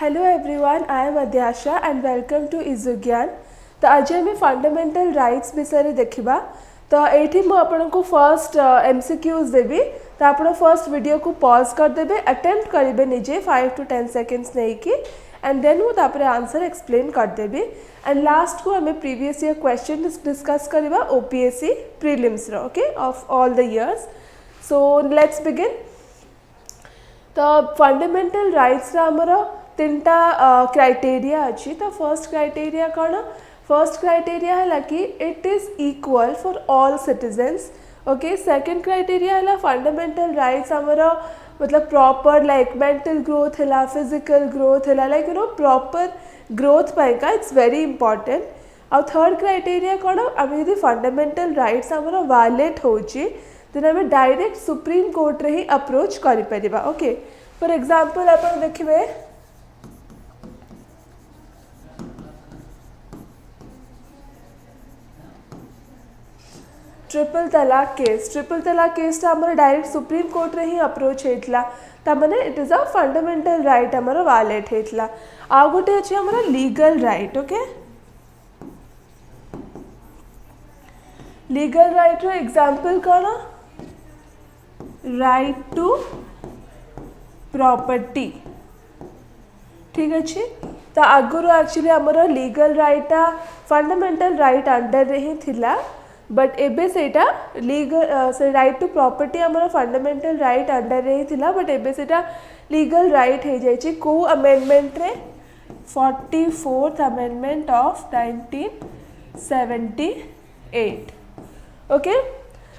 Hello everyone, I am Adyasha and welcome to Izugyan. तो आज आम फंडामेंटल राइट्स विषय देखा। तो ये मुझे फर्स्ट MCQs देवी। तो आप फर्स्ट वीडियो को पॉज करदे, अटेम्प्ट करेंगे निजे 5 to 10 सेकेंड्स नहीं कि एंड देन मुझे आंसर एक्सप्लेन करदेवी। एंड लास्ट को आम प्रीवियस ईयर क्वेश्चन डिस्कस करवा OPSC prelims okay of all the years. So let's begin. तो फंडामेंटल राइट्स आमर तीनटा क्राइटेरिया अच्छी। तो फर्स्ट क्राइटेरिया कौन? फर्स्ट क्राइटेरिया है कि it is equal for all citizens. Okay. Second criteria है फंडामेंटल राइट्स आमर मतलब प्रॉपर लाइक मेंटल ग्रोथ है, फिजिकल ग्रोथ है, लाइक प्रॉपर ग्रोथ पाइका इट्स वेरी इंपॉर्टेंट। आ थर्ड क्राइटेरिया कौन? आम यदि फंडामेंटल राइट्स आमर वायलेट होची देन आम डायरेक्ट सुप्रीम कोर्ट रे ही अप्रोच करिपरिबा। ओके। फॉर एग्जांपल आप देखिए ट्रिपल तलाक केस आमर डायरेक्ट सुप्रीम कोर्ट रे ही अप्रोच होता तमाने it is a fundamental right आमर वायलेट होता। आ गोटे अच्छे आमर legal right. Okay. Legal right रो एग्जांपल कौन? Right to property. ठीक अच्छे। तो आगुरी एक्चुअली आमर legal right fundamental right under रे ही थिला, बट एबे सेटा लीगल से राइट टू प्रॉपर्टी आमर फंडामेंटल राइट अंडर रे ही थिला, बट एबे सेटा लीगल राइट हो जाइए को अमेंडमेंट रे 44th अमेंडमेंट ऑफ 1978। ओके।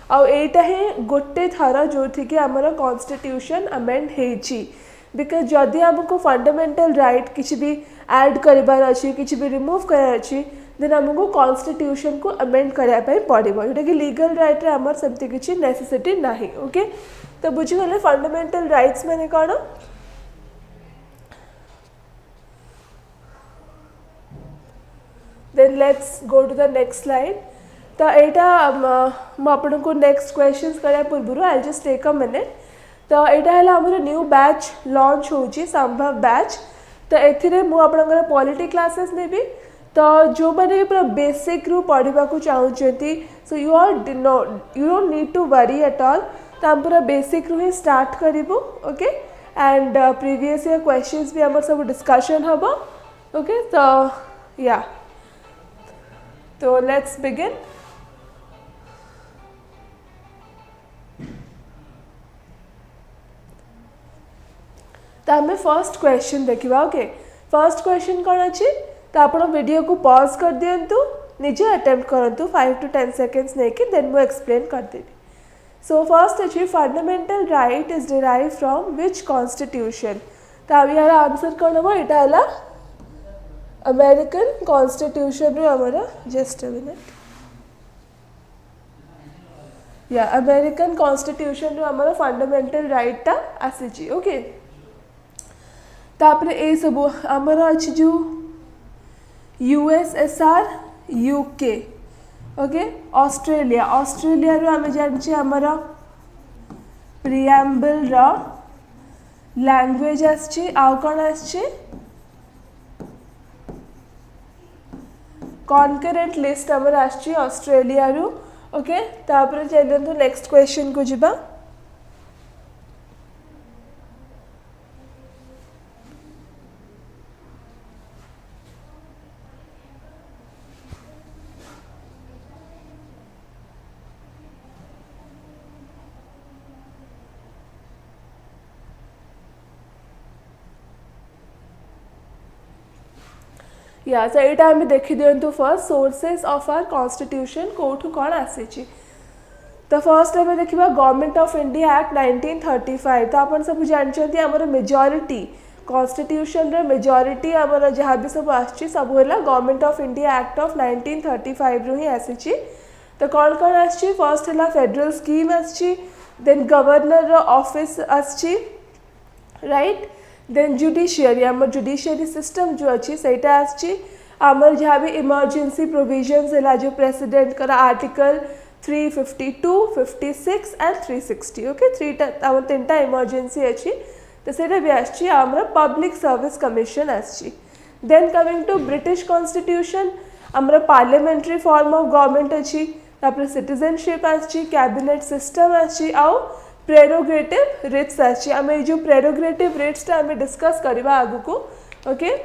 आउ एटा ही गोटे थर जो थी कि आमर कॉन्स्टिट्यूशन अमेंड होची। बिकॉज जदि आमको फंडामेंटल राइट किसी भी ऐड करार अच्छी किसी भी रिमूव करार अच्छी देन आमको कॉन्स्टिट्यूशन को अमेंड कराया पड़ो, जोटा कि लीगल राइट रे आमर सेमती किसी नेसेसिटी नहीं। ओके। तो बुझीगले फंडामेंटल राइट्स माने कौन? Then let's go to the next slide. तो यहाँ मुझे नेक्स्ट क्वेश्चन कराया पूर्व I just take a minute. तो यहाँ है आमर न्यू बैच लॉन्च होची संभव बैच। तो एथिरे मु आपनकर पॉलिटी क्लासेस नेबी। तो जो मैंने भी पूरा बेसिक रू पढ़ा को चाहूँगी so you don't need to worry at all. तो हम पूरा बेसिक रू ही स्टार्ट करूँ। Okay. And previous year questions भी आमर सब डिस्कशन हम। ओके। तो या तो लेट्स बिगिन। तो आम फर्स्ट क्वेश्चन देखा। ओके। फर्स्ट क्वेश्चन कौन अच्छी? तो आप वीडियो को पॉज कर दिंतु, निजे अटेम्प्ट करूँ 5 to 10 सेकेंड्स नहीं कि देन मुझे एक्सप्लेन करदेवी। सो फर्स्ट अच्छी fundamental right is derive from which constitution? तो अब यार आंसर कौन हम? यहाँ है अमेरिकन कॉन्स्टिट्यूशन रू आमर जस्ट अ मिनिट या अमेरिकन कॉन्स्टिट्यूशन रू आमर फंडामेंटल राइट आसी। ओके। तापरे ए सब आमर अच्छी जो USSR UK। ओके। ऑस्ट्रेलिया रू आम जानी आमर प्रिएम्बल लैंग्वेज आछि आउ कौन आछि कॉन्करेंट लिस्ट आमर आछि ऑस्ट्रेलिया रू। ओके। तापरे चलते नेक्स्ट क्वेश्चन को जिबा। या सो यहाँ आम देखी दिंतु first sources of our constitution कौटू कौन आसी। तो फर्स्ट आम देखा गवर्नमेंट ऑफ इंडिया एक्ट 1935। तो आप सब जानते आमर मेजॉरिटी कॉन्स्टिट्यूशन रे मेजॉरिटी आमर जहाँ भी सब आसी सब है government of India act of 1935 रू ही आसी। तो कौन कौन आसी? फर्स्ट है फेडरल स्कीम आसी, देन गवर्नर ऑफिस आसी, राइट। देन जुडिशियरी आमर जुडिशियरी सिस्टम जो अच्छी सहीटा आमर जहाँ भी इमरजेंसी प्रोविजन्स है जो प्रेसिडेंट का आर्टिकल 352, 56 एंड 360। ओके। तीनटा इमरजेंसी अच्छी। तो सेटा भी आछि हमर पब्लिक सर्विस कमिशन आछि। Then coming to British constitution हमर पार्लियामेंट्री फॉर्म ऑफ गवर्नमेंट अछि, तापर सिटीजनशिप आछि, कैबिनेट सिस्टम आछि आउ प्रेरोगेटिव रिट्स आछि। आमे जो प्रेरोगेटिव रिट्स ता आमे डिस्कस करबा आगु को। Okay,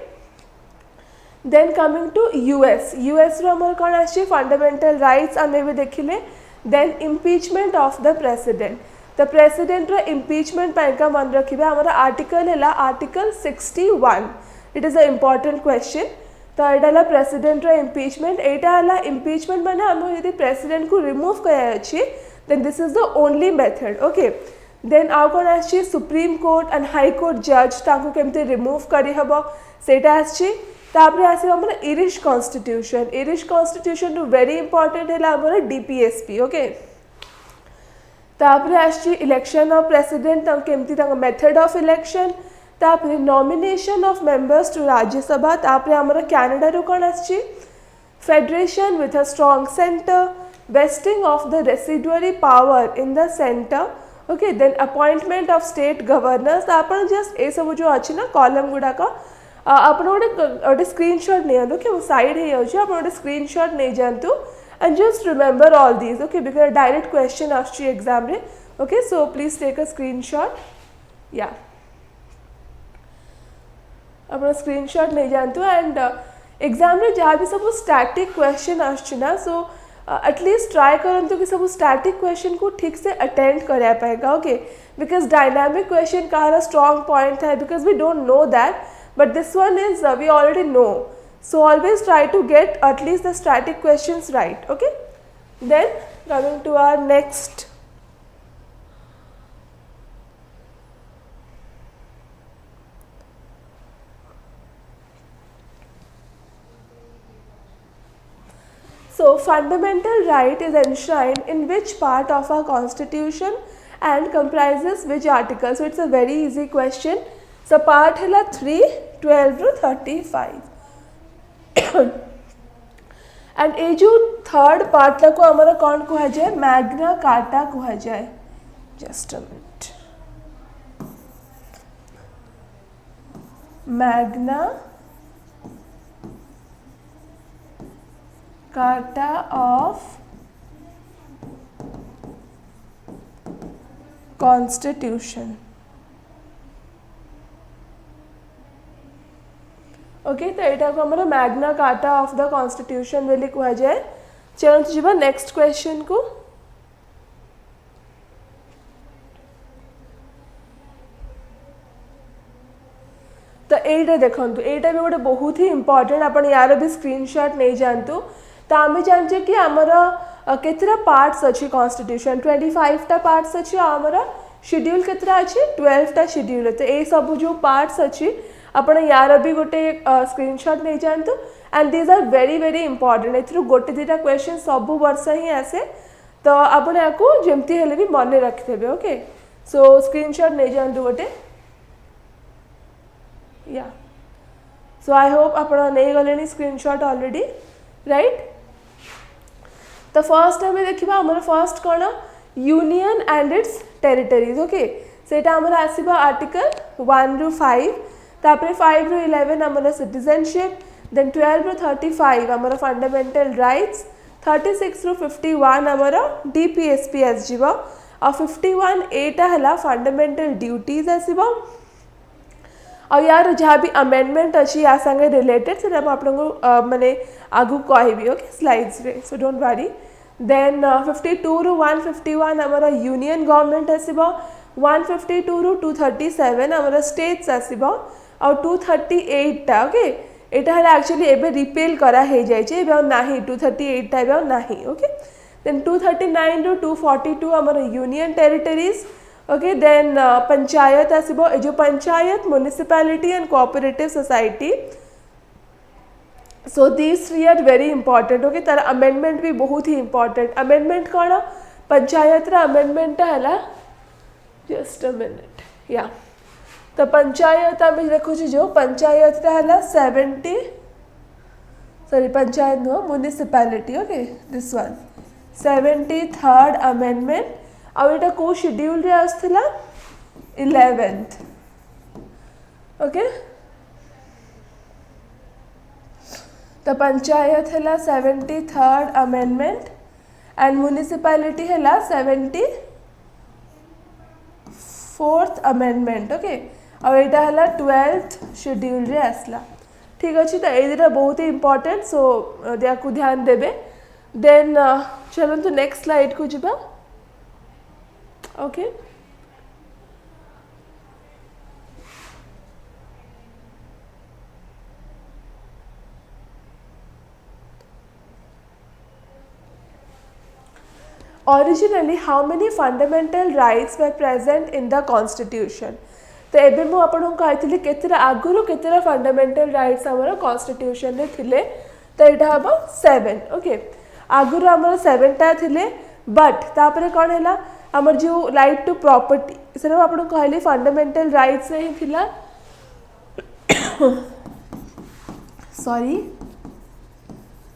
then coming to us रो हमर कोन आछि फंडामेंटल राइट्स आमे भी देखिले। Then impeachment of the president, the president रो इम्पीचमेंट पैका मन रखिबे हमर आर्टिकल हैला article 61। It is a important question. तो एटा ला प्रेसिडेंट रो इम्पीचमेंट, एटा ला इम्पीचमेंट माने हम यदि प्रेसिडेंट को रिमूव करे अछि then this is the only method. Okay, then आउ कोन आछि supreme court and high court जज ताको केमते रिमूव करि हबो सेटा आछि। तापरे आसी हमर Irish constitution too very important हैला हमर डीपीएसपी। ओके, तापरे आछि इलेक्शन ऑफ प्रेसिडेंट ताको केमती ताको मेथड ऑफ इलेक्शन, तापरे nomination of members to Rajya Sabha, तापरे हमर कनाडा रो कोन आछि federation with a strong centre, vesting of the residuary power in the center. Okay, then appointment of state governors। आपण जस्ट ए सब जो अछि ना कॉलम गुडा का आपण ओडे स्क्रीनशॉट नै आलो कि साइड हे अछि, आपण ओडे स्क्रीनशॉट नै जानतु and just remember all these. Okay, because direct question आछि एग्जाम रे। Okay, so please take a screenshot. या आपण स्क्रीनशॉट नै जानतु एंड एग्जाम रे जहाँ भी सब स्टैटिक क्वेश्चन आछि ना, सो एटलीस्ट ट्राई करंतु कि सब स्टैटिक क्वेश्चन को ठीक से अटेंड करा पाएगा। ओके, बिकॉज डायनामिक क्वेश्चन का स्ट्रॉन्ग पॉइंट है, because we don't know that but this one is we already know, so always try to get at least the static questions right. Okay, then coming to our next So fundamental right is enshrined in which part of our constitution and comprises which article? So it's a very easy question. So part है 3, 12 to 35 and ये जो third part को हमारा कौन कहा जाए Magna carta कहा जाए। Just a minute, Magna carta of constitution. Okay, तो यहाँ को हमारा Magna carta of the constitution बोली कहा जाए। चलो जीवा नेक्स्ट क्वेश्चन को। तो एटा देखंतु, एटा भी गोटे बहुत ही इंपोर्टेंट, आपण यार भी स्क्रीनशॉट नहीं जानतु। तो आम जानचे कि आमर केतरा पार्ट्स अच्छी कॉन्स्टिट्यूशन 25 टा पार्ट्स अच्छी, आमर शेड्यूल केतरा अच्छी 12 टा शेड्यूल। तो ये सब जो पार्ट्स अच्छी आपण यार भी गोटे स्क्रीनशॉट नहीं जानतु and these are very very important. एथरु गोटे दुटा क्वेश्चन सब वर्ष ही आसे, तो आपण याकू जेमती हेले भी मन रखिथेबे। ओके, सो स्क्रीनशॉट नहीं जानतु गोटे। या सो आई होप आप नहीं गले स्क्रीनशॉट ऑलरेडी राइट। तो फर्स्ट आम देखा आम फर्स्ट कौन union and it's territories. Okay, सेटा आमर आसीबा आर्टिकल 1 रू 5, तापरे 5 रू 11 आमर सिटीजनशिप, देन 12 रू 35 आमर फंडामेंटल राइट्स, 36 रू 51 आमर डीपीएसपी आसजिबो, और 51 एटा हला फंडामेंटल ड्यूटीज आसीबो। और यार जहाँ भी अमेंडमेंट अच्छी या संगे रिलेटेड से आपको माने आगु कहबी। ओके, स्लाइड्स रे, सो डोंट वरी। देन 52 रू 151 आमर यूनियन गवर्नमेंट आसीबो, 152 रू 237 आमर स्टेट्स आसीबो, और 238 टा। ओके, एटा हला एक्चुअली एबे रिपेल करा हे जाय छै, एबे नाही 238 टा एबे नाही। ओके, देन 239 रू 242 आमर union territories. Okay, then panchayat आसीबो, जो panchayat municipality and cooperative society. So these three are very important. Okay, तार अमेंडमेंट भी बहुत ही इंपोर्टेंट। अमेंडमेंट कौन पंचायत अमेंडमेंट है, जस्ट अ मिनट। या तो पंचायत आम देखु जो पंचायत है 70 सॉरी पंचायत नुह municipality. Okay, this one 73rd amendment. आउ एटा को शेड्यूल रे आसथिला 11th। ओके तो पंचायत है 73rd अमेंडमेंट एंड म्युनिसिपालिटी है 74th अमेंडमेंट ओके और यहाँ है 12th शेड्यूल रे आसला ठीक अच्छे तो ये दुटा बहुत ही इंपॉर्टेंट सो या ध्यान देवे देन चलते नेक्स्ट स्लाइड को जीवा okay Originally, how many fundamental rights were present in the constitution? तो एबे मु आपन कहती केतेरा आगुरु केतेरा फंडामेंटल राइट्स हमर कॉन्स्टिट्यूशन रे थिले तो एटा हबो 7 ओके आगुरु हमर 7 टा थिले बट तापरे कोन हैला हमर जो राइट टू प्रॉपर्टी सेना आपन कहली फंडामेंटल राइट्स रे ही थिला sorry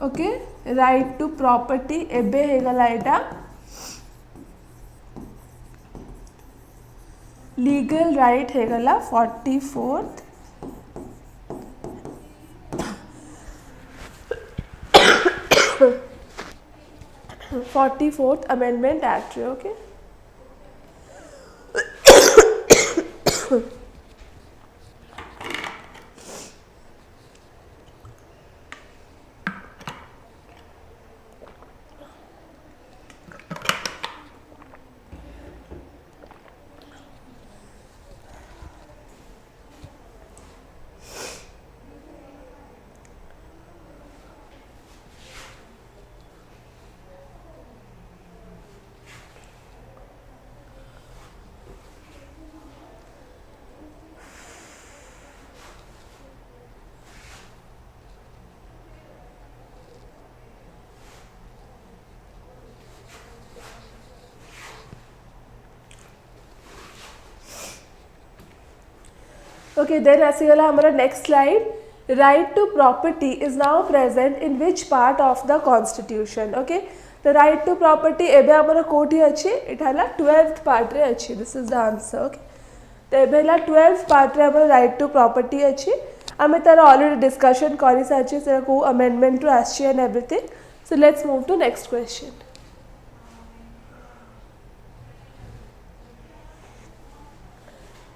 okay right to property एबे हे गला एटा लीगल राइट है गला 44th amendment act okay Okay, then आसीगला हमारा next slide right to property is now present in which part of the constitution okay तो राइट टू प्रॉपर्टी एबे हमारा कोठी अछि इठाला 12th पार्ट रे अछि this is the answer okay तो एबेला 12th पार्ट रे हमारा राइट टू प्रॉपर्टी अछि हमें तार ऑलरेडी डिस्कशन करि साछि से को अमेंडमेंट टू आछि and everything so let's move to next question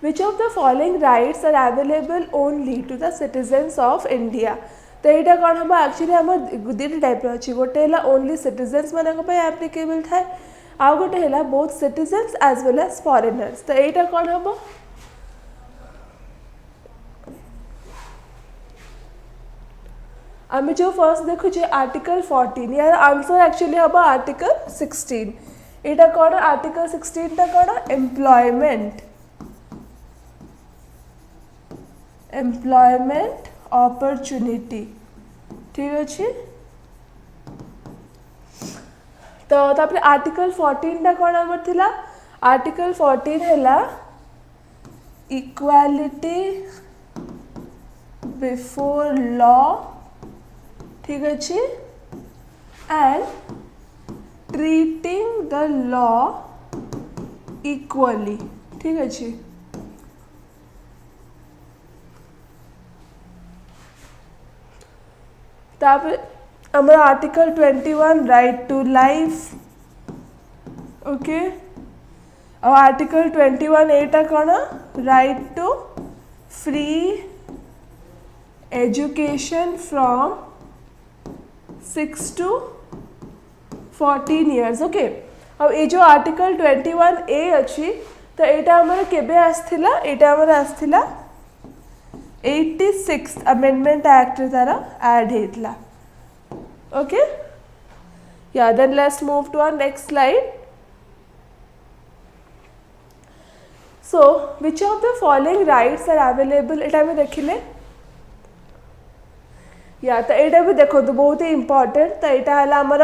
Which of the following rights are available only to the citizens of India? तो यहाँ कौन हम एक्चुअली हम दुटा टाइप अच्छी गोटे है ओनली सिटीजन्स मान एप्लिकेबल थाए आउ गोटे है both citizens as well as foreigners तो यहाँ कौन हम आम जो फर्स्ट देखुचे आर्टिकल 14 यार आंसर एक्चुअली हम आर्टिकल 16 यहाँ कौन आर्टिकल 16 टा कौन एम्प्लॉयमेंट अपॉर्चुनिटी ठीक अच्छे तो तापर आर्टिकल 14 टा कौन आमर थिला आर्टिकल 14 हैला इक्वालिटी बिफोर लॉ ठीक अच्छे and treating the law equally ठीक अच्छे हमारा article 21 right to life okay और आर्टिकल 21 एटा कौन right to free education from 6 to 14 years okay अब ये जो आर्टिकल 21A अच्छी तो यहाँ हमारा केबे आसथिला यहाँ हमारा आसथिला 86th अमेंडमेंट एक्ट तारा ऐड हेतला ओके या then let's move to our next slide so which of the following rights are available एटा में देखिले या तो यहाँ भी देखो तो बहुत ही इंपॉर्टेंट तो यहाँ है आमर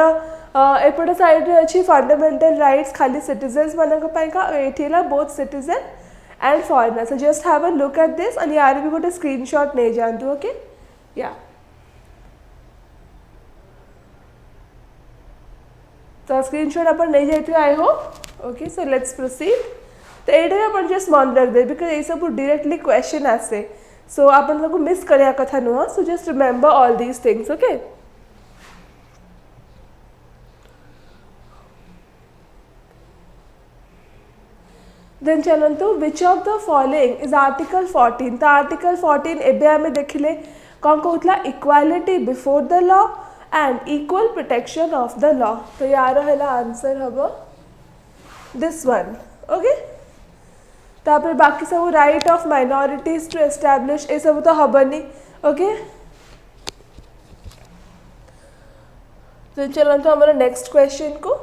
एपटे साइड अच्छी फंडामेंटल राइट्स खाली सिटीजन्स मानी both citizen and foreigner so just have a look at this and यार भी गोटे स्क्रीनशॉट नहीं जातु ओके या तो स्क्रीनशॉट अपन नहीं जाइए I hope okay so let's proceed तो यहाँ अपन जस्ट मन रख दे बिकज ये सब डायरेक्टली क्वेश्चन आसे सो आपण लोग मिस करिया कथा नुह so just remember all these things okay then चलतु which of the following is article 14 तो आर्टिकल 14 एबे आमे देखिले कौन कहूला equality before the law and equal protection of the law तो यार है आंसर हम दिस वन ओके तापर बाकी सब right of minorities to establish ये सब तो हबनी ओके तो चलते हमारा नेक्स्ट क्वेश्चन को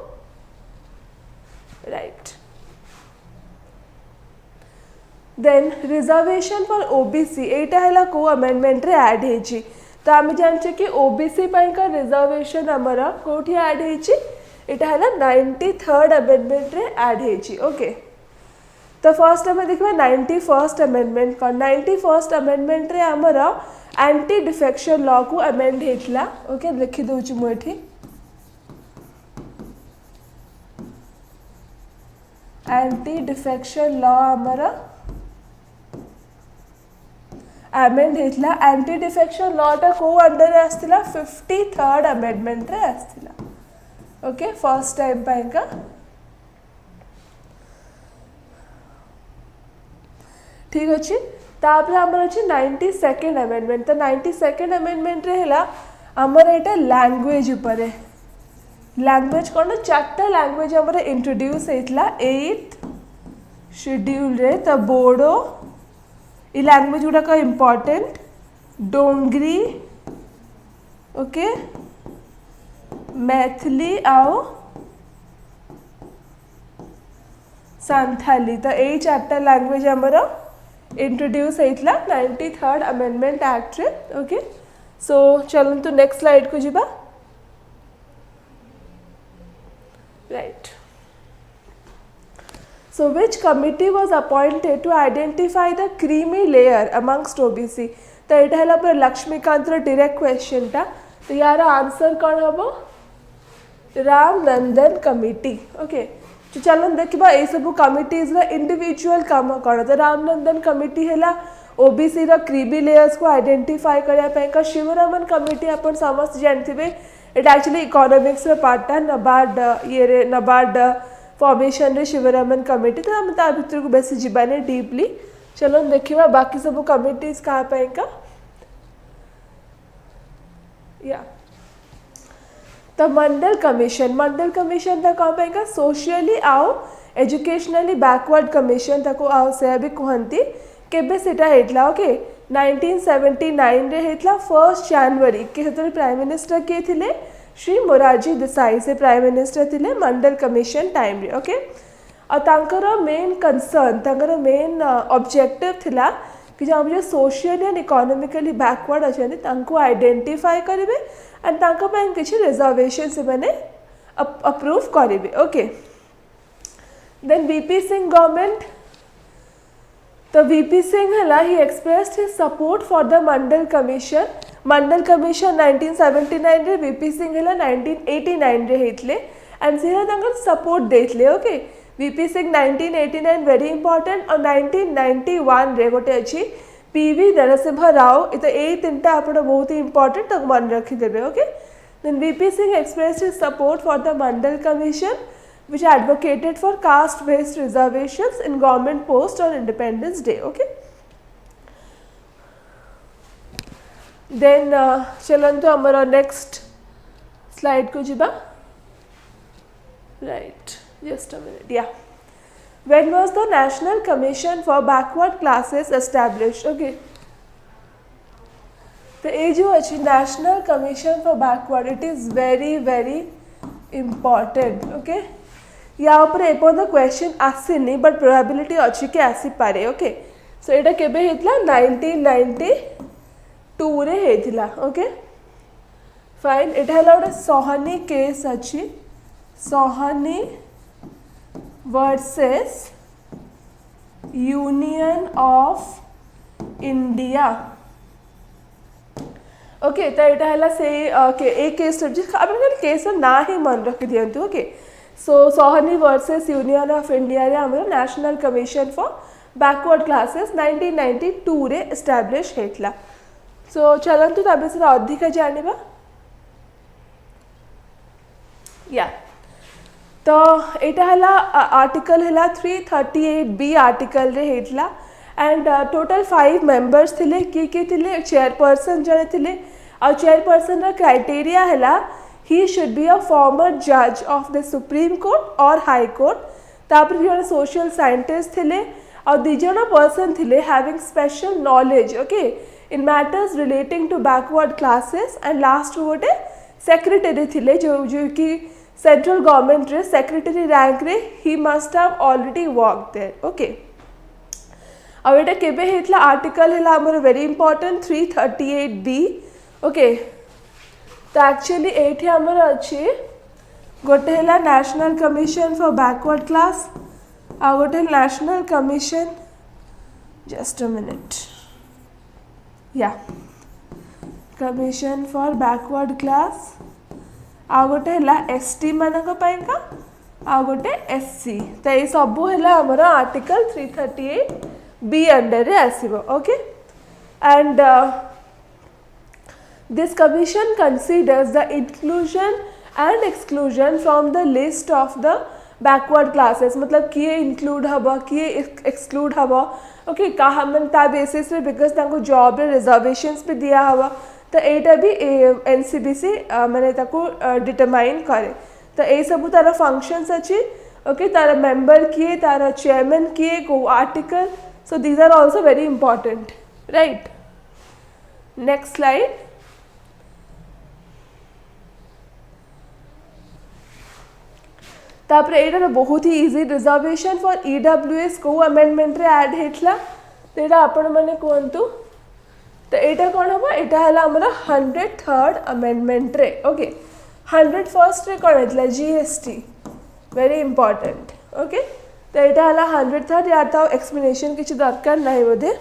right then reservation for OBC एटा हैला को अमेंडमेंट रे ऐड हेची तो आम जाने कि ओबीसी का रिजर्वेशन आमर कोठी ऐड हेची एटा हैला 93rd अमेंडमेंट रे ऐड हेची ओके तो फर्स्ट आम देखा 91st अमेंडमेंट कौन 91st अमेंडमेंट रे आमर एंटी डिफेक्शन लॉ को अमेंड हेतला ओके लिखि दउची मु एठी एंटी डिफेक्शन लॉ आमर अमेंड हेतला एंटी डिफेक्शन लॉटा को अंडर रे आस्तिला 53rd अमेंडमेंट रे आस्तिला ओके फर्स्ट टाइम पाइका ठीक अच्छे तापर आमर अच्छे 92nd अमेंडमेंट तो 92nd अमेंडमेंट रे हैला आमर एटा लैंग्वेज ऊपर लैंग्वेज कौन चार्टा लैंग्वेज आमर इंट्रोड्यूस हेतला 8th शेड्यूल रे तो बोडो ये लैंग्वेज गुड़ाक इम्पोर्टेंट डोंगरी ओके मैथिली आओ सांथाली तो यही चार्टा लैंग्वेज आमर इंट्रोड्यूस होता 93rd अमेंडमेंट एक्ट रे ओके सो चलतु नेक्स्ट स्लाइड को जीवा right So which committee was appointed to identify the creamy layer amongst OBC? तो ये है पूरा लक्ष्मीकांत डायरेक्ट क्वेश्चन टा तो यार आंसर कौन हम रामनंदन कमिटी ओके तो चलो देखा ये सब कमिटीज इंडिविजुअल काम कौन तो रामनंदन कमिटी है ओबीसी क्रीमी लेयर्स को आइडेंटिफाई करने शिवरमन कमिटी आप समस्त जानते एटा एक्चुअली इकोनॉमिक्स पार्टा नबार्ड ये नबार्ड फॉर्मेशन रे शिवरमन कमिटी तो हम ता भीतर को बेसी जीवाने डीपली चलो देखिबा बाकी सब कमिटीज कहा पाएगा या तो मंडल कमीशन तक कहा पाएगा सोशली आओ एजुकेशनली बैकवर्ड कमीशन तक आओ से भी कहती केबे सेटा हेतला ओके 1979 रे हेतला 1 जनवरी के हेतु प्राइम मिनिस्टर के थिले श्री मोरारजी देसाई से प्राइम मिनिस्टर थिले मंडल कमीशन टाइम रे ओके और तांकर मेन कंसर्न तांकर मेन ऑब्जेक्टिव थिला कि जो सोशली एंड इकोनॉमिकली बैकवर्ड अच्छे तांको आइडेंटिफाई करेंगे एंड तांको पे किसी रिजर्वेशन से मैंने अप्रूव करेंगे okay then VP Singh government तो वीपी सिंह है ही expressed his support for the Mandal commission 1979 रे वीपी सिंह है 1989 रे हेतले एंड से तांकर सपोर्ट देथले okay VP Singh 1989 very important और 1991 रे गोटे अच्छी पीवी नरसिम्हा राव ये तो यही तीनटा आप बहुत ही इंपोर्टेंट तक मन रखीदे okay then VP Singh expressed his support for the Mandal commission which advocated for caste based reservations in government post on independence day okay then चलंतु हमारा next slide को जीवा right just a minute yeah when was the national commission for backward classes established okay तो ये जो अच्छी national commission for backward it is very important okay या ऊपर एपर्यंत question आसीनी but probability अच्छी कि आसी पारे ओके सो एटा केबे हेतला 1992 रे हेतला ओके फाइन एटा हला गोटे सोहानी केस अच्छी Sawhney versus union of India okay तो यहाँ है से ए केस आप केस ना ही मन रखी दिंतु okay so Sawhney versus union of India रे हमर national commission for backward classes 1992 रे एस्टाब्लिश हेतला। सो चलंतु ता विषय अधिक जानिबा। या तो एटा हला आर्टिकल हला 338 बी आर्टिकल रे हेतला एंड टोटल 5 मेंबर्स थिले के थिले चेयरपर्सन जने थिले और चेयरपर्सन रा क्राइटेरिया हला he should be a former जज ऑफ द सुप्रीम कोर्ट और हाई कोर्ट। तापर जने सोशल साइंटिस्ट थिले और दी जन पर्सन थिले having special knowledge okay in matters relating to backward classes and last गोटे सेक्रेटरी थिले जो कि सेंट्रल गवर्नमेंट रे सेक्रेटरी रैंक रे ही must have already work there okay. अब एटा केबे हेतला आर्टिकल हेला हमर वेरी इंपोर्टेंट 338 बी ओके। तो एक्चुअली एठी हमर अछि गोटे हेला national commission for backward class आ गोटे national commission just a minute या कमीशन फॉर बैकवर्ड क्लास आ गोटे हेला एसटी मानक पाइका आ गोटे एससी। तो ये सब हेला हमर आर्टिकल 338 बी अंडर रे आसीबो okay. And this commission considers the inclusion and exclusion from the list of the backward classes मतलब किए इंक्लूड हबो किए एक्सक्लूड हबो ओके कहा मन ता बेसिस रे बिकॉज ताको जॉब रे रिजर्वेशंस पे दिया हबो। तो एटा भी एनसीबीसी माने ताको डिटरमाइन करे। तो ए सब तार फंक्शंस अछि ओके तार मेंबर किए तार चेयरमैन किए को article so these are also very important right. Next slide. तापर एटा बहुत ही इजी रिजर्वेशन फॉर ईडब्ल्यूएस को अमेंडमेंट रे ऐड हेतला तेरा आपण माने कोंतु। तो एटा कौन हम एटा हला हमरा 103rd अमेंडमेंट रे ओके 101st रे कौन हेतला जीएसटी वेरी इंपॉर्टेंट ओके। तो एटा हला 103rd या तो एक्सप्लेनेशन किछि दरकार नाही बोधे।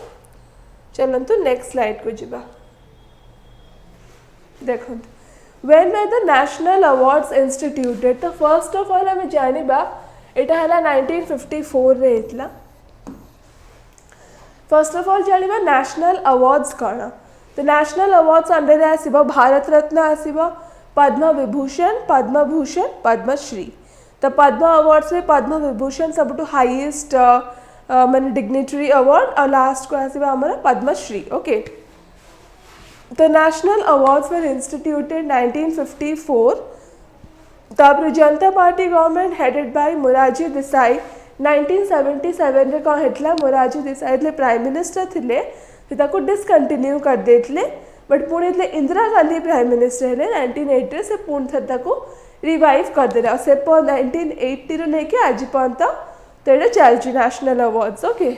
चलंतु नेक्स्ट स्लाइड को जिबा। देखो when were the national awards instituted तो फर्स्ट ऑफ ऑल हमें जानिबा एटा हला 1954 रे हेतला। फर्स्ट ऑफ ऑल जानिबा नेशनल अवार्ड्स कौन। तो नेशनल अवार्ड्स अंडर आसीबो भारत रत्न आसीबो पद्म विभूषण पद्म भूषण पद्मश्री। तो पद्म अवार्ड्स में पद्म विभूषण सबटू हाईएस्ट माने डिग्निटरी अवार्ड और लास्ट को आसीबो हमरा पद्मश्री ओके। तो नेशनल अवार्ड्स वर इंस्टीट्यूटेड 1954। तापर Janata party government headed by Morarji Desai 1977 रे कौन हेतला मोरारजी देसाई ले प्राइम मिनिस्टर थिले ताको डिसकंटिन्यू कर देतले बट पुणे ले इंदिरा गांधी प्राइम मिनिस्टर हेले 1980 से पुणे थता को रिवाइव कर देला से पर 1980 रे लेके आज पर्यंत तेरे चलची नेशनल अवार्ड्स ओके।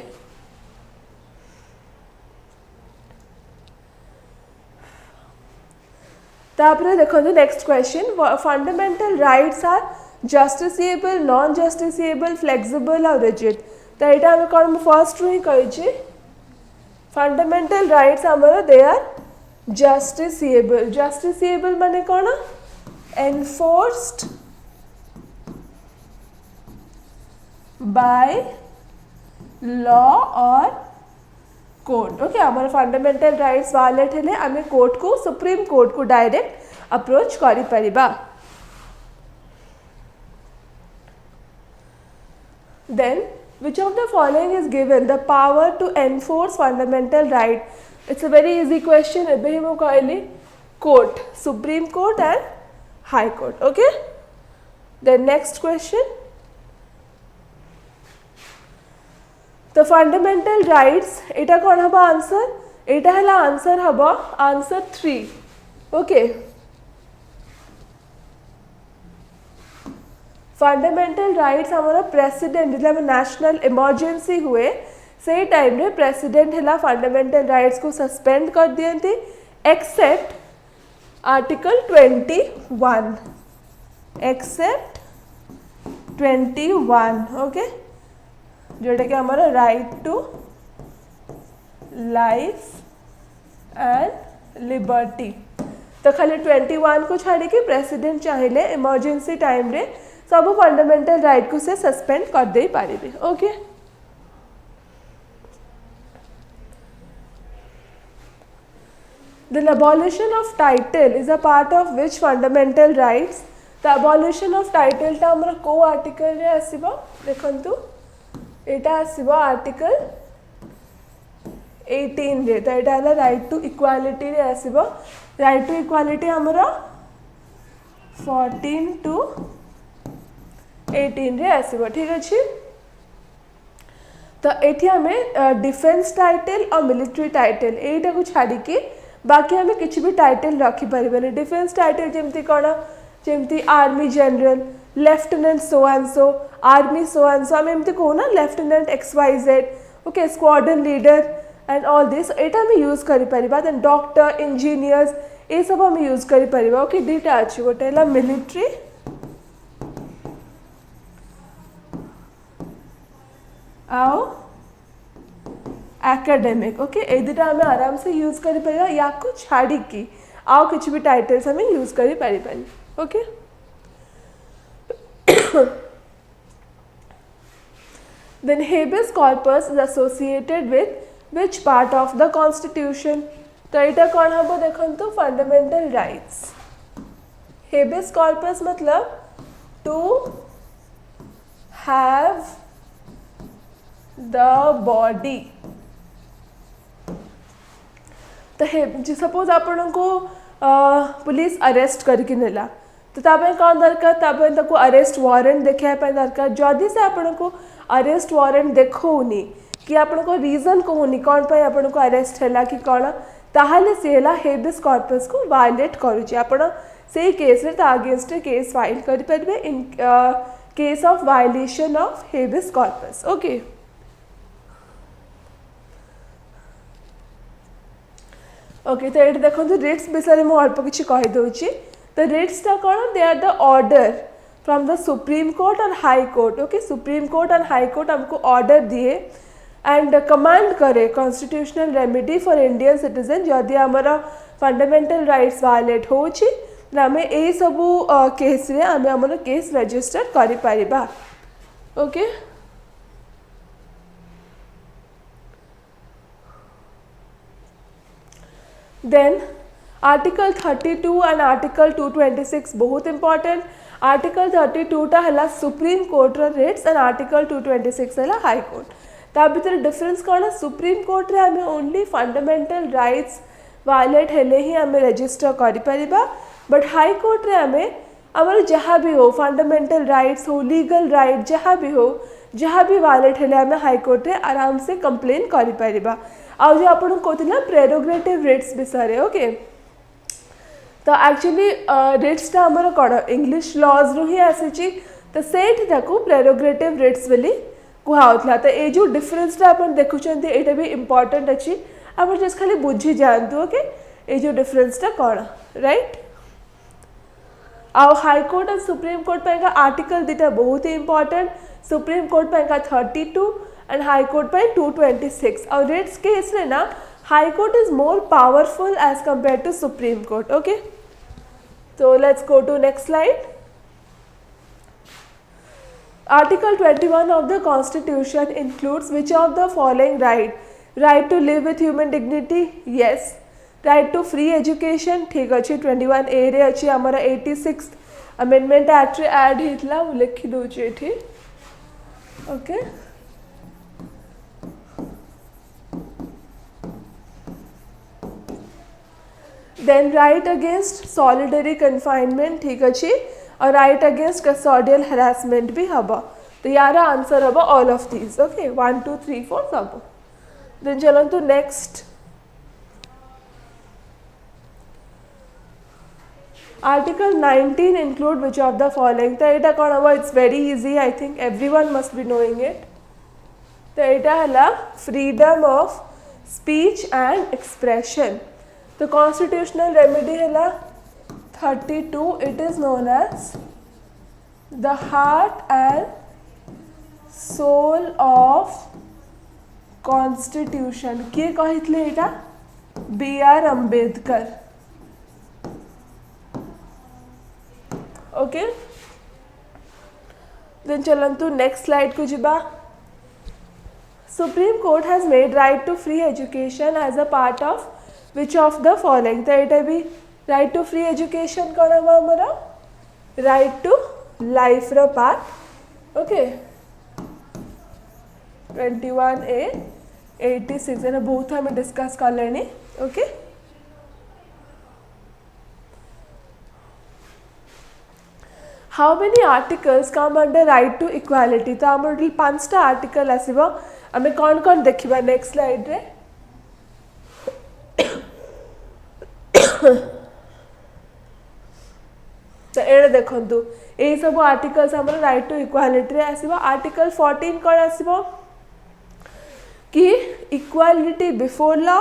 तापर देखो next question fundamental rights are justiciable non justiciable flexible और रिजिड। तो यहाँ आम कौन फर्स्ट रू ही कही फंडामेंटल राइट्स आमर दे आर जस्टिसेबल। जस्टिसेबल माने कौन एनफोर्स्ड बाय लॉ और कोर्ट ओके। आमर फंडामेंटल राइट्स वायलेट हेले आमे कोर्ट को सुप्रीम कोर्ट को डायरेक्ट अप्रोच करि परिबा। Then which of the following is given the power to enforce fundamental right? It's a very easy question. एबे ही मो कहली court, supreme court and high court. Okay. The next question. The fundamental rights एटा कौन हबा answer एटा हला answer हबा answer 3 okay. Fundamental rights हमारा president मतलब national emergency हुए से टाइम रे प्रेसिडेंट है फंडामेंटल राइट्स को सस्पेंड कर दियंती एक्सेप्ट आर्टिकल 21 एक्सेप्ट 21 ओके जोटा कि हमारा right to life and liberty. तो खाली 21 को छाड़ी के प्रेसिडेंट चाहिए इमरजेंसी टाइम रे सब फंडामेंटल राइट को से सस्पेंड कर दे पारे okay. Then abolition of title is a part of which fundamental rights? The abolition of title टा हमर को आर्टिकल रे आसीबो देखंतु एटा आसीबो आर्टिकल 18 रे तो एटा हला राइट टू इक्वालिटी रे आसीबो राइट टू इक्वालिटी हमर 14 टू 18 रे आसीबो ठीक अछि तो एठी हमें डिफेंस टाइटल और मिलिट्री टाइटल एटा को छाड़ी के बाकी हमें किसी भी टाइटल रखी परिबे डिफेंस टाइटल जेमती कोन जेमती army general lieutenant so and so army so and so हम एमती को ना lieutenant XYZ okay squadron leader and all this एटा हम यूज करि परिबा देन डॉक्टर इंजीनियर्स ए सब हम यूज करि परिबा ओके दीटा अछि गोटेला मिलिट्री आओ एकेडमिक ओके ए दुटा हमें आराम से यूज करि परिबा या को छाड़ी की आओ किछि भी टाइटल्स हमें यूज करि परिबा okay then habeas corpus is associated with which part of the constitution तो एटा कौन हबो देखंतु फंडामेंटल राइट्स habeas corpus मतलब to have the body तो सपोज आपण को पुलिस अरेस्ट करके नेला तो ताबे कौन दरकार ताबे तको अरेस्ट वारंट देखा पे दरकार जदी से आपण को अरेस्ट वारंट देखौनी कि आपण को रीजन कहूनी कौन पे आपण को अरेस्ट हैला कि कौन ताहले से हैला हेबियस कॉर्पस को वायलेट करूची आपण से केस रे ता अगेंस्ट केस फाइल करि परबे in case of violation of habeas corpus okay okay तो ये देखो रिट्स विषय में अल्प किसी कही दूची तो रिट्स टा कौन they are the order from the supreme court और high court okay supreme court और हाई कोर्ट हमको ऑर्डर दिए एंड कमांड करे constitutional remedy for Indian citizen जदि आमर फंडामेंटल राइट्स वायलेट होची आम ए सबू केस रे आम आमर केस रजिस्टर करि परिबा okay then article 32 and article 226 बहुत important article 32 टा हला सुप्रीम कोर्ट रो रेट्स एंड article 226 हला हाई कोर्ट ता भीतर डिफरेंस कोन सुप्रीम कोर्ट रे हमें ओनली फंडामेंटल राइट्स वायलेट हेले ही हमें रजिस्टर करि परिबा बट हाई कोर्ट रे हमें हमर जहाँ भी हो फंडामेंटल राइट्स हो लीगल राइट जहाँ भी वायलेट हेले हमें हाई कोर्ट रे आराम से कंप्लेन करि परिबा आ जो आपण कहला प्रेरोगेटिव रिट्स विषय ओके तो एक्चुअली रिट्स टा हमर कौन इंग्लिश लॉज रु ही आसी तो सेठ ताको प्रेरोगेटिव रिट्स बोली कहला तो ये जो डिफरेंस टा आपण देखुचंती एटा भी इंपॉर्टेंट अछि आपण जस्ट खाली बुझी जानतु ओके ये जो डिफरेंस टा कौन राइट आ हाई कोर्ट और सुप्रीम कोर्ट पे आर्टिकल दीटा बहुत ही इंपॉर्टेंट सुप्रीम कोर्ट पे 32 and high court by 226 और रिट्स केस रे ना high court is more powerful as compared to supreme court okay so let's go to next slide article 21 of the constitution includes which of the following right to live with human dignity yes right to free education ठीक अछि 21 ए रे अछि हमरा 86th amendment act रे add हितला लिखि दउ छै एठी okay then right against solitary confinement ठीक अच्छी और right against custodial harassment भी हबा तो यार आंसर हबा all of these okay 1 2 3 4 सब then चलन तो next article 19 include which of the following तो एटा कौन हबा it's very easy I think everyone must be knowing it तो एटा हला freedom of speech and expression the constitutional remedy hela 32 it is known as the heart and soul of constitution किए कहितले एटा B.R. Ambedkar okay then चलंतु next slide को जिबा Supreme Court has made right to free education as a part of which of the following तो यहाँ भी right to free education कौन हम आमर राइट टू लाइफ रो पार्ट ओके 21A 86 एना बहुत हमें डिस्कस कर लेनी okay how many articles come under right to equality तो आम 5टा आर्टिकल आसब आम कौन कौन देखा नेक्स्ट स्लाइड रे तो ये देखु यही सब आर्टिकल्स आम राइट टू इक्वालिटी आसब आर्टिकल 14 कौन आसब कि equality before law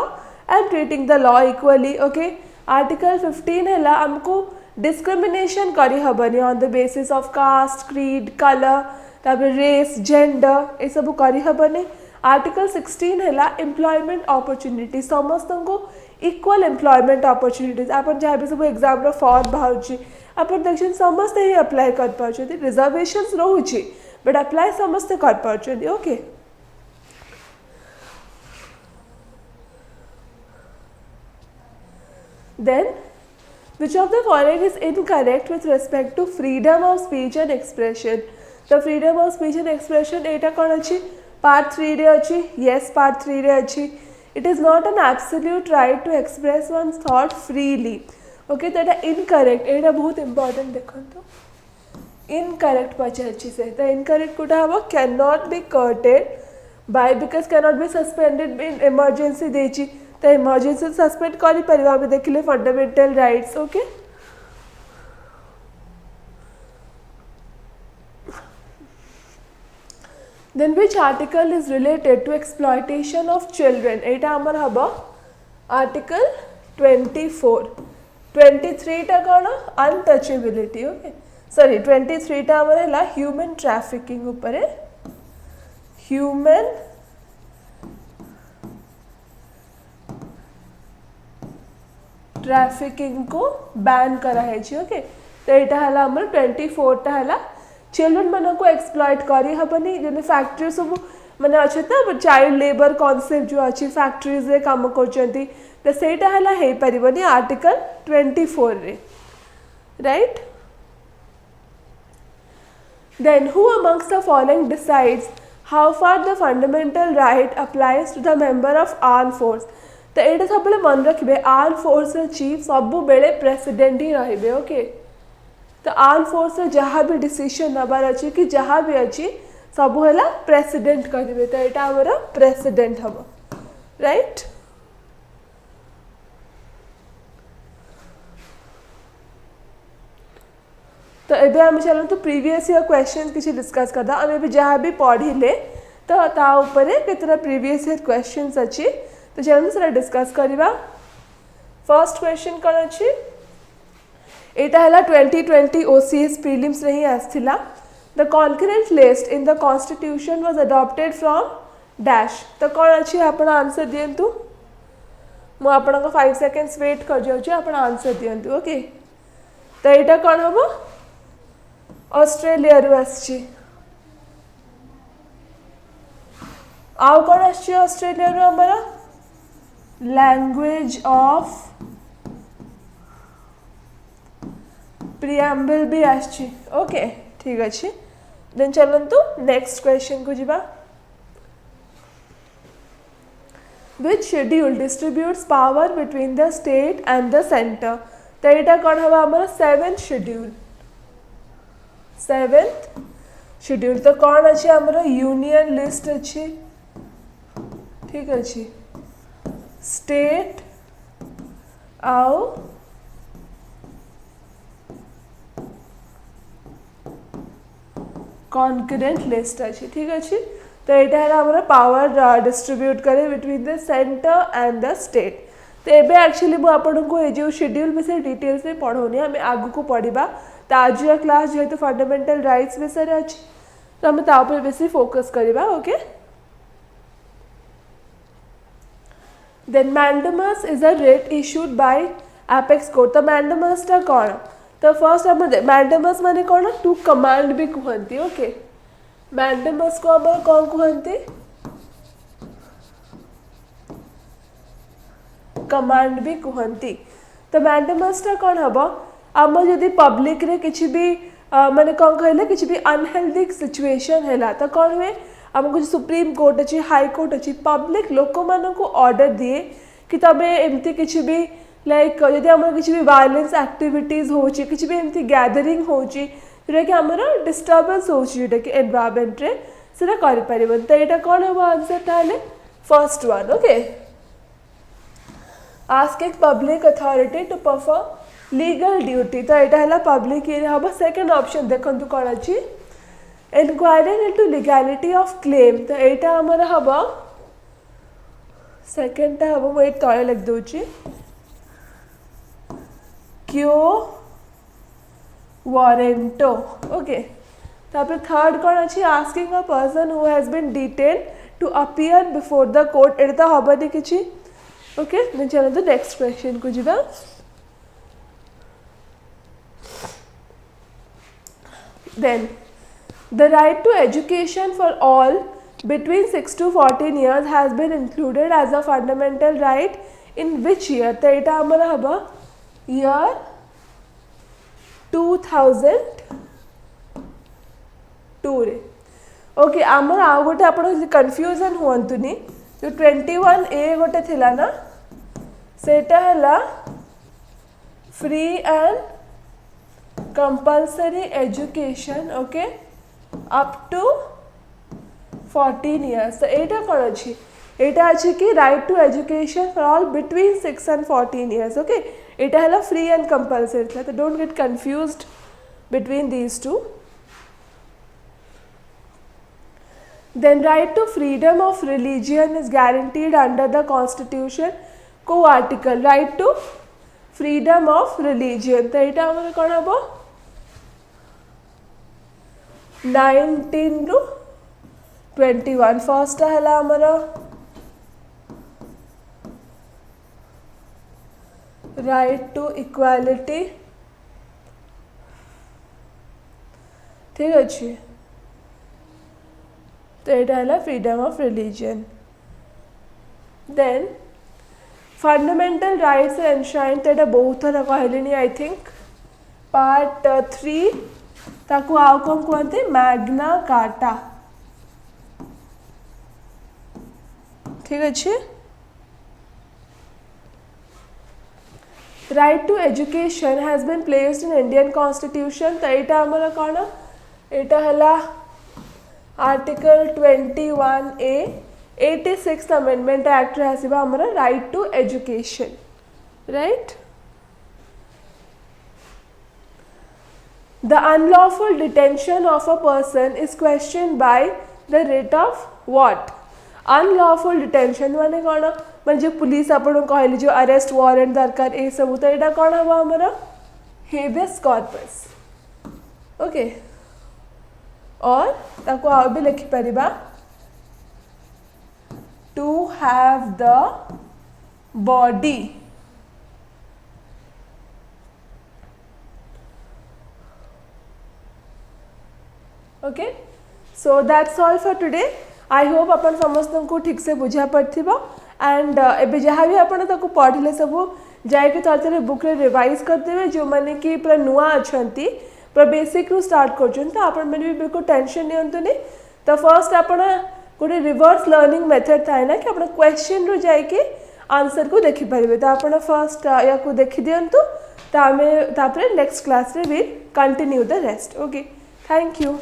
and treating the law equally okay article 15 है आमको डिस्क्रिमिनेशन करी हबनी on the basis of caste creed colour तापर रेस जेंडर ये सब करी हबनी आर्टिकल 16 है एम्प्लॉयमेंट अपॉर्चुनिटी समस्त को इक्वल एम्प्लॉयमेंट अपॉर्चुनिटीज आप जहाँ भी सब एग्जाम फॉर्म बाहर आप देखते समस्ते ही अप्लाई कर पार्टी रिजर्वेशंस रोचे बट अप्लाई समस्ते कर party okay then which of the following is incorrect with respect to freedom of speech and expression the freedom of speech and expression एटा कौन अच्छी part 3 रे अच्छी yes part 3 रे अच्छी it is not an absolute right to express one's thought freely okay तो एटा incorrect एटा बहुत important देखो तो incorrect पचाची से तो incorrect कोटा हवा cannot be curtailed by because cannot be suspended in emergency देची तो इमरजेंसी सस्पेंड कर देखिले fundamental rights okay then which article is related to exploitation of children एटा आमर हम आर्टिकल 24 23 टा कौन अनटचेबिलिटी ओके सॉरी 23 टा आमर है ह्यूमन ट्रैफिकिंग ऊपर ह्यूमन ट्रैफिकिंग को बैन कराई ओके तो यहाँ है 24 टा है चिल्ड्रन मन को एक्सप्लॉयट करी हबनी जो फैक्ट्री सब मैंने अच्छे ना चाइल्ड लेबर कॉन्सेप्ट जो अच्छी फैक्ट्रीज रे काम करछंती तो सेटा हला हे परिबनी आर्टिकल 24 रे right then who amongst the following decides how far the fundamental right applies to the member of arm force तो ये सब मन रखिए आर्म फोर्स चीफ सब बेले प्रेसिडेंट ही रे ओके तो आर्म फोर्स जहाँ भी डिसीजन नबार अच्छी कि जहाँ भी अच्छी सब है प्रेसिडेंट करेंगे तो यहाँ आमर प्रेसिडेंट हम राइट तो ये आम चलते प्रीवियस ईयर क्वेश्चन किसी डिस्कस करदा आम भी जहाँ भी पढ़िले तो ताऊपर केतना प्रीवियस ईयर क्वेश्चंस अच्छी तो चलो सर डिस्कस करवा फर्स्ट क्वेश्चन कौन अच्छी एटा है 2020 OCS प्रीलिम्स रे ही आसथिला the concurrent list in the constitution was adopted from dash तो कौन अच्छी आपण आंसर दियंतु मु आपण को 5 सेकंड्स वेट कर जाउची आपण आंसर दियंतु ओके तो एटा कौन हम ऑस्ट्रेलिया रु आछि आउ कौन आछि ऑस्ट्रेलिया रु हमरा लैंग्वेज ऑफ प्रिएम्बल भी आछि ओके ठीक अच्छे देन चलंतु नेक्स्ट क्वेश्चन को जीवा which schedule distributes power between the state and the center तो यहाँ कौन हम हमारा 7th शेड्यूल 7th शेड्यूल तो कौन अच्छे हमारा यूनियन लिस्ट अच्छी ठीक अच्छी स्टेट आओ कॉन्करेंट लिस्ट अच्छी ठीक अच्छे तो यहाँ है हमारा पावर डिस्ट्रीब्यूट करे between the centre and the state तो ये एक्चुअली मुझे आपको ये जो शेड्यूल विषय डिटेल्स में पढ़ौनी आम आगू को पढ़ा तो आज क्लास जेहेतु फंडामेंटल राइट्स विषय अच्छी तो आम तापर बेसी फोकस करवा okay then mandamus is a writ issued by apex court तो मैंडेमस टा कौन तो फर्स्ट आम मैंडेमस माने कौन टू कमांड भी कहती ओके मैंडेमस को आम कौन कहते कमांड भी कहती। तो मैंडेमसटा कौन हम आम जदि पब्लिक रे किसी भी माने कौन कहले किसी भी अनहेल्दी सिचुएशन है तो कौन हुए आमको सुप्रीम कोर्ट अच्छी हाई कोर्ट अच्छी पब्लिक लोक मान ऑर्डर दिए कि तमें एमती किसी भी लाइक जदि आम किसी भी वायलेंस एक्टिविटीज हो किसी भी एमती गैदरिंग हो जोटा कि आमर डिस्टर्बेंस हो जोटा कि एनवायरमेंट रे सेटा करि परिबन। तो यहाँ कौन हम आंसर ताले first one. Okay asking public authority to perform legal duty. तो यहाँ है पब्लिक ये हम सेकंड ऑप्शन देखो कौन अच्छी enquiring into legality of claim. तो यहाँ आमर हम सेकेंडटा हम मुझे तले लिख दूची क्यो वारेंटो। ओके तापर थर्ड कौन अच्छी asking a person who has been detain to appear before the court. एटा तो हबनी किछि। ओके चलो तो नेक्स्ट क्वेश्चन को जीवा। Then the right to education for all between 6 to 14 years has been included as a fundamental right in which year? तो यहाँ हमारा हम year 2002 रे। ओके आमर आउ गोटे आप कन्फ्यूजन हुंतुनी जो 21A गोटे थिला ना सेटा है free and compulsory education. Okay up to 14 years। तो यहाँ कौन अच्छी यहाँ अच्छी कि right to education for all between 6 and 14 years। Okay यहाँ है फ्री एंड कंपल्सरी तो don't get confused between these two. Then right to freedom of religion is guaranteed under the constitution को article right to freedom of religion. तो यहाँ हमारे कौन हम 19 to 21। First है हमारा राइट टू इक्वालिटी। ठीक अच्छे तो यहाँ है freedom of religion. Then fundamental rights enshrined तो यहाँ बहुत थर कहले आई थिंक पार्ट 3 ताकू आउ कौन कहते मैग्ना कार्टा। ठीक अच्छे right to education has been placed in Indian constitution. तो यहाँ हमारा कौन यहाँ है article 21A 86th amendment act रे आसीबा हमारा right to education right. The unlawful detention of a person is questioned by the writ of what? Unlawful detention माने कौन माने जो पुलिस आपन कहली जो अरेस्ट वारंट दरकार ए सब तो यहाँ कौन हम हमारा हेबियस कॉर्पस। ओके और ताको आ भी लिखि परिबा to have the body. Okay so that's all for today. I hope अपन समस्त को ठीक से बुझा पड़थिबो एंड एबे जहाँ भी अपन ताको पढ़ले सब जाके थोड़े बुक रे रिवाइज करदेवे जो माने कि पूरा नुआ अछंती पूरा बेसिक रु स्टार्ट करछन। तो अपन मैंने भी बिल्कुल टेंशन नहीं होतुनी। तो फर्स्ट अपन गोटे रिवर्स लर्निंग मेथड थाए ना कि अपन क्वेश्चन रु जाके आंसर को देखि परिबे। तो अपन फर्स्ट या को देखि दियंतु तामे तापरे नेक्स्ट क्लास रे will continue the rest. Okay thank you.